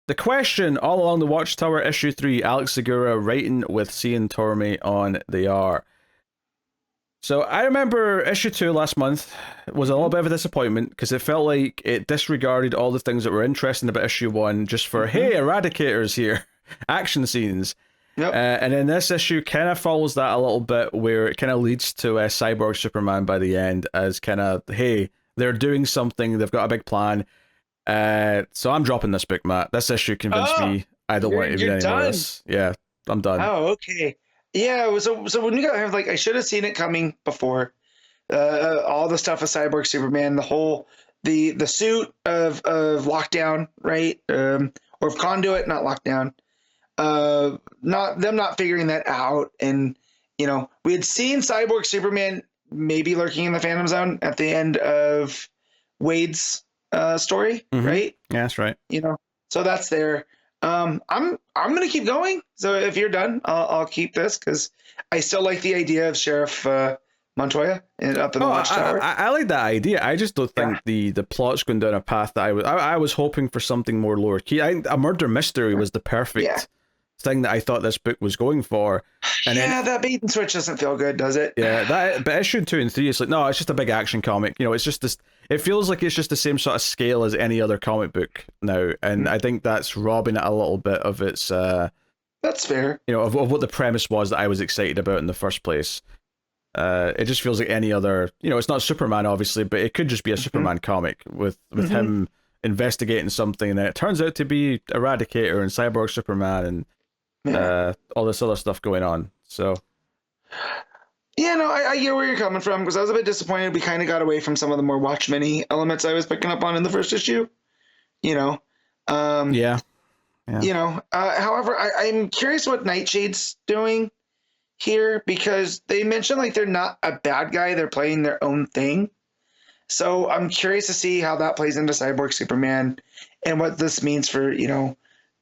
The question all along the Watchtower issue 3, Alex Segura writing with CIAN TORMEY on the art. So I remember issue 2 last month was a little bit of a disappointment because it felt like it disregarded all the things that were interesting about issue 1 just for, hey, Eradicator's here, action scenes. Yep. And then this issue kind of follows that a little bit, where it kind of leads to a Cyborg Superman by the end as kind of, hey, they're doing something, they've got a big plan. So I'm dropping this book, Matt. This issue convinced me I don't want to read any more of this. Yeah, I'm done. Oh, okay. Yeah, so when you got here, like, I should have seen it coming before. All the stuff with Cyborg Superman, the suit of Lockdown, right? Or of Conduit, not Lockdown. Not figuring that out, and we had seen Cyborg Superman maybe lurking in the Phantom Zone at the end of Wade's story, right? Yeah, that's right. So that's there. I'm gonna keep going. So if you're done, I'll keep this because I still like the idea of Sheriff Montoya up in the Watchtower. I like that idea. I just don't think the plot's going down a path that I was hoping for something more lower key. A murder mystery was the perfect thing that I thought this book was going for. And that bait and switch doesn't feel good, does it? Yeah, but issue 2 and 3, it's like, no, it's just a big action comic. It's just this. It feels like it's just the same sort of scale as any other comic book now, and I think that's robbing it a little bit of its. That's fair. Of what the premise was that I was excited about in the first place. It just feels like any other. It's not Superman, obviously, but it could just be a Superman comic with him investigating something, and then it turns out to be Eradicator and Cyborg Superman and all this other stuff going on. So. Yeah, no, I get where you're coming from, because I was a bit disappointed we kind of got away from some of the more Watchmen-y elements I was picking up on in the first issue. Yeah. However, I'm curious what Nightshade's doing here, because they mentioned like they're not a bad guy, they're playing their own thing. So I'm curious to see how that plays into Cyborg Superman and what this means for, you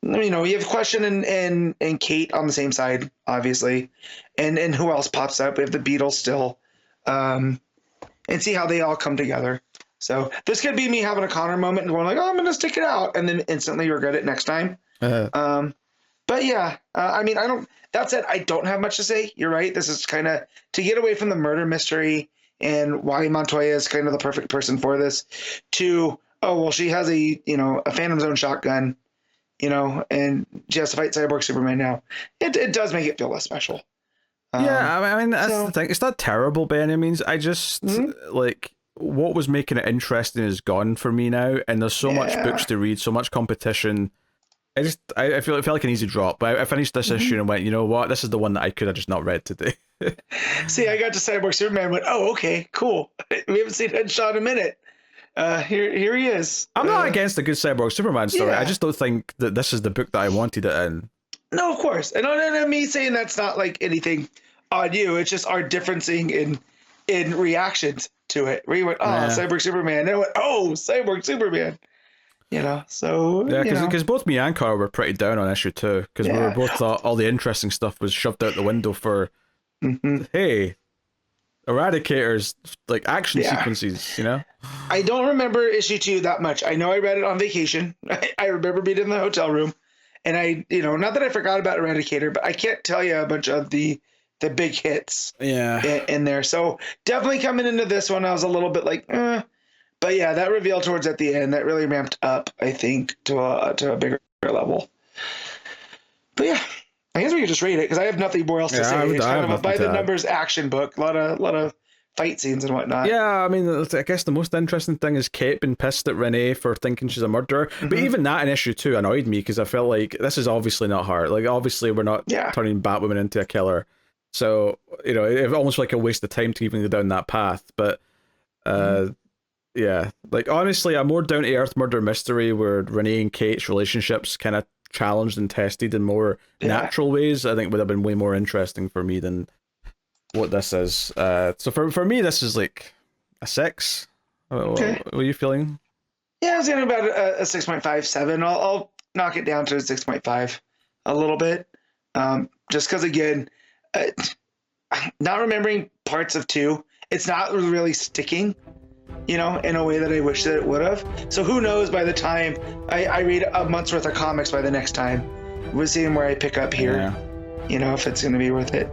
have Question and Kate on the same side, obviously. And who else pops up? We have the Beatles still. And see how they all come together. So this could be me having a Connor moment and going like, oh, I'm going to stick it out, and then instantly regret it next time. But yeah, that said, I don't have much to say. You're right. This is kind of to get away from the murder mystery and why Montoya is kind of the perfect person for this, to, oh, well, she has a Phantom Zone shotgun, and she has to fight Cyborg Superman now. It does make it feel less special. That's the thing. It's not terrible by any means. I just, like, what was making it interesting is gone for me now, and there's so much books to read, so much competition. I felt like an easy drop, but I finished this issue and went, you know what, this is the one that I could have just not read today. See, I got to Cyborg Superman and went, oh, okay, cool. We haven't seen Headshot in a minute. Here he is. I'm not against a good Cyborg Superman story. I just don't think that this is the book that I wanted it in. No, of course. And me saying that's not like anything on you. It's just our differencing in reactions to it. Where you went, Cyborg Superman. And I went, oh, Cyborg Superman. So because both me and Carl were pretty down on issue 2 because we were both thought all the interesting stuff was shoved out the window for hey, Eradicator's like action sequences. I don't remember issue 2 that much. I know I read it on vacation. I remember being in the hotel room, and I not that I forgot about Eradicator, but I can't tell you a bunch of the big hits in there. So definitely coming into this one, I was a little bit like But yeah, that reveal towards at the end, that really ramped up, I think, to a bigger level. But yeah, I guess we could just read it because I have nothing more else to say. It's kind of a by the numbers action book, a lot of fight scenes and whatnot. Yeah, I guess the most interesting thing is Kate being pissed at Renee for thinking she's a murderer. But even that in issue 2 annoyed me because I felt like this is obviously not her. Like, obviously we're not turning Batwoman into a killer. So, it almost like a waste of time to even go down that path. But yeah, like honestly, a more down-to-earth murder mystery where Renee and Kate's relationships kind of challenged and tested in more natural ways, I think would have been way more interesting for me than what this is. So for me, this is like a 6. Okay. What are you feeling? Yeah, I was getting about a 6.57. I'll knock it down to a 6.5 a little bit. Just because, again, not remembering parts of 2, it's not really sticking. you know, in a way that I wish that it would have. So who knows, by the time I read a month's worth of comics by the next time, we'll see where I pick up here, Yeah. you know, if it's going to be worth it.